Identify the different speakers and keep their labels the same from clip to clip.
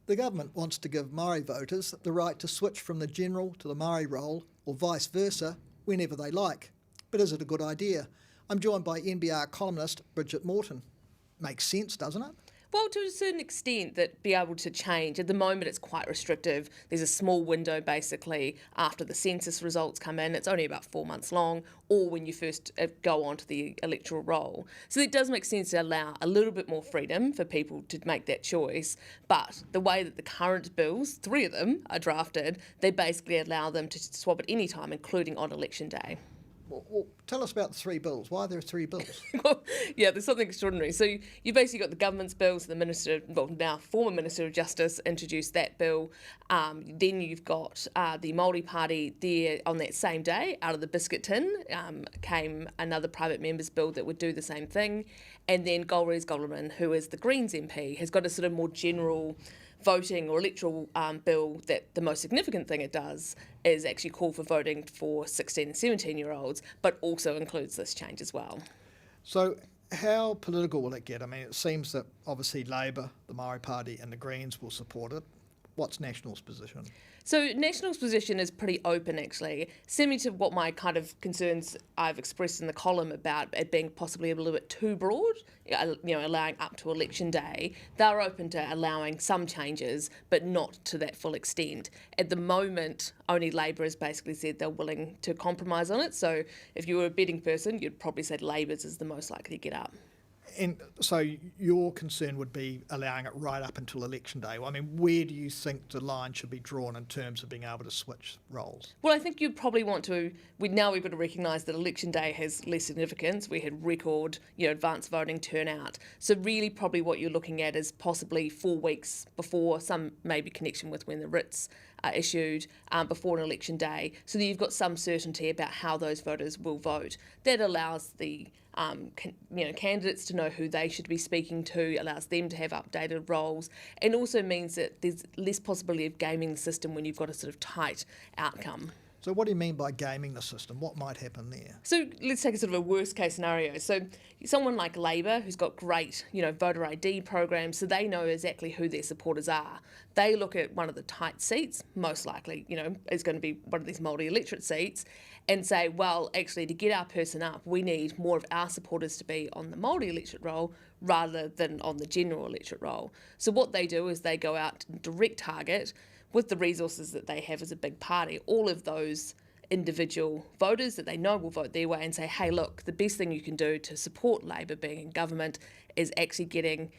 Speaker 1: The government wants to give Māori voters the right to switch from the general to the Māori roll, or vice versa, whenever they like. But is it a good idea? I'm joined by NBR columnist Brigitte Morten. Makes sense, doesn't it?
Speaker 2: Well, to a certain extent, that be able to change. At the moment, it's quite restrictive. There's a small window, basically, after the census results come in. It's only about 4 months long, or when you first go onto the electoral roll. So it does make sense to allow a little bit more freedom for people to make that choice. But the way that the current bills, 3 of them, are drafted, they basically allow them to swap at any time, including on election day.
Speaker 1: Well, tell us about the 3 bills. Why are there 3 bills?
Speaker 2: Well, yeah, there's something extraordinary. So you basically got the government's bills, the minister, well, now former Minister of Justice introduced that bill. Then you've got the Māori Party there on that same day. Out of the biscuit tin came another private member's bill that would do the same thing. And then Golriz Gollerman, who is the Greens MP, has got a sort of more general voting or electoral bill that the most significant thing it does is actually call for voting for 16 and 17-year-olds, but also includes this change as well.
Speaker 1: So how political will it get? I mean, it seems that obviously Labour, the Māori Party and the Greens will support it. What's National's position?
Speaker 2: So National's position is pretty open, actually, similar to what my kind of concerns I've expressed in the column about it being possibly a little bit too broad, allowing up to election day. They're open to allowing some changes, but not to that full extent. At the moment, only Labour has basically said they're willing to compromise on it. So if you were a betting person, you'd probably say Labour's is the most likely to get up.
Speaker 1: And so your concern would be allowing it right up until election day. I mean, where do you think the line should be drawn in terms of being able to switch roles?
Speaker 2: Well, I think you'd probably want to. Now we've got to recognise that election day has less significance. We had record, advanced voting turnout. So really, probably what you're looking at is possibly 4 weeks before, some maybe connection with when the writs are issued, before an election day, so that you've got some certainty about how those voters will vote. That allows the candidates to know who they should be speaking to, allows them to have updated roles, and also means that there's less possibility of gaming the system when you've got a sort of tight outcome.
Speaker 1: So what do you mean by gaming the system? What might happen there?
Speaker 2: So let's take a sort of a worst case scenario. So someone like Labour, who's got great, voter ID programs, so they know exactly who their supporters are. They look at one of the tight seats, most likely, is going to be one of these multi-electorate seats, and say, well, actually, to get our person up, we need more of our supporters to be on the multi-electorate roll rather than on the general electorate roll. So what they do is they go out and direct target, with the resources that they have as a big party, all of those individual voters that they know will vote their way, and say, hey, look, the best thing you can do to support Labour being in government is actually getting,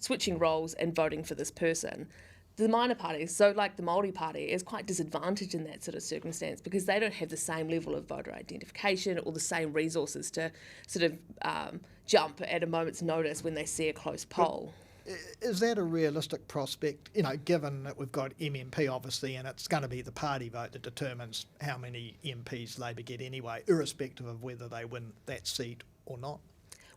Speaker 2: switching roles and voting for this person. The minor parties, so like the Māori Party, is quite disadvantaged in that sort of circumstance because they don't have the same level of voter identification or the same resources to sort of jump at a moment's notice when they see a close poll.
Speaker 1: Is that a realistic prospect, given that we've got MMP obviously, and it's going to be the party vote that determines how many MPs Labour get anyway, irrespective of whether they win that seat or not?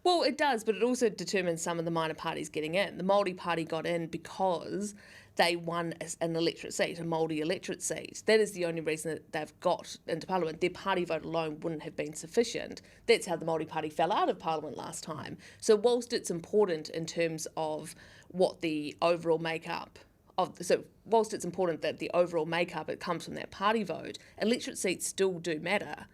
Speaker 2: Well, it does, but it also determines some of the minor parties getting in. The Māori Party got in because they won an electorate seat, a multi-electorate seat. That is the only reason that they've got into Parliament. Their party vote alone wouldn't have been sufficient. That's how the Māori Party fell out of Parliament last time. So whilst it's important in terms of what the overall makeup whilst it's important that the overall makeup, it comes from that party vote, electorate seats still do matter.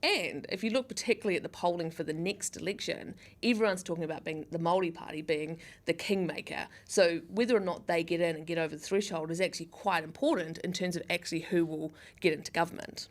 Speaker 2: And if you look particularly at the polling for the next election, everyone's talking about being the Māori Party being the kingmaker. So whether or not they get in and get over the threshold is actually quite important in terms of actually who will get into government.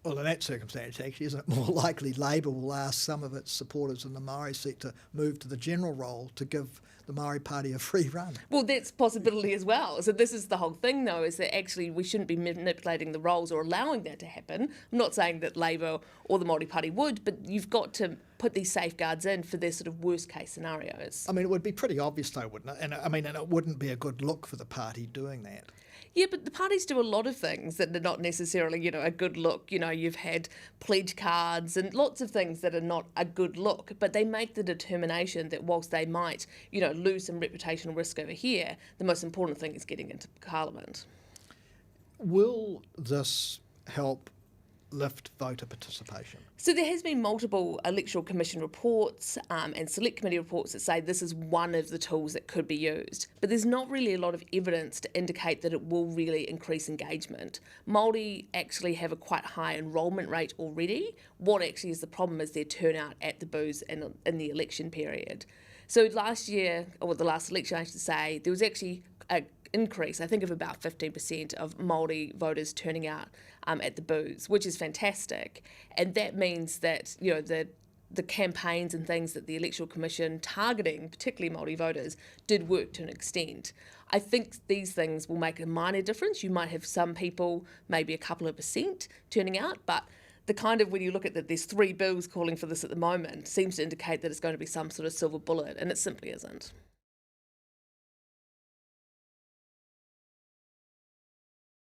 Speaker 1: Well, in that circumstance, actually, isn't it more likely Labour will ask some of its supporters in the Māori seat to move to the general role to give the Māori Party a free run?
Speaker 2: Well, that's a possibility as well. So this is the whole thing, though, is that actually we shouldn't be manipulating the roles or allowing that to happen. I'm not saying that Labour or the Māori Party would, but you've got to put these safeguards in for their sort of worst case scenarios.
Speaker 1: I mean, it would be pretty obvious, though, wouldn't it? And it wouldn't be a good look for the party doing that.
Speaker 2: Yeah, but the parties do a lot of things that are not necessarily, a good look. You've had pledge cards and lots of things that are not a good look, but they make the determination that whilst they might, lose some reputational risk over here, the most important thing is getting into Parliament.
Speaker 1: Will this help lift voter participation?
Speaker 2: So there has been multiple electoral commission reports and select committee reports that say this is one of the tools that could be used, but there's not really a lot of evidence to indicate that it will really increase engagement. Māori actually have a quite high enrolment rate already. What actually is the problem is their turnout at the booths in the election period. So last year, or the last election I should say, there was actually an increase, I think of about 15% of Māori voters turning out at the booths, which is fantastic. And that means that, you know, the campaigns and things that the Electoral Commission targeting, particularly Māori voters, did work to an extent. I think these things will make a minor difference. You might have some people, maybe a couple of percent turning out, but the kind of, when you look at that, there's 3 bills calling for this at the moment, seems to indicate that it's going to be some sort of silver bullet, and it simply isn't.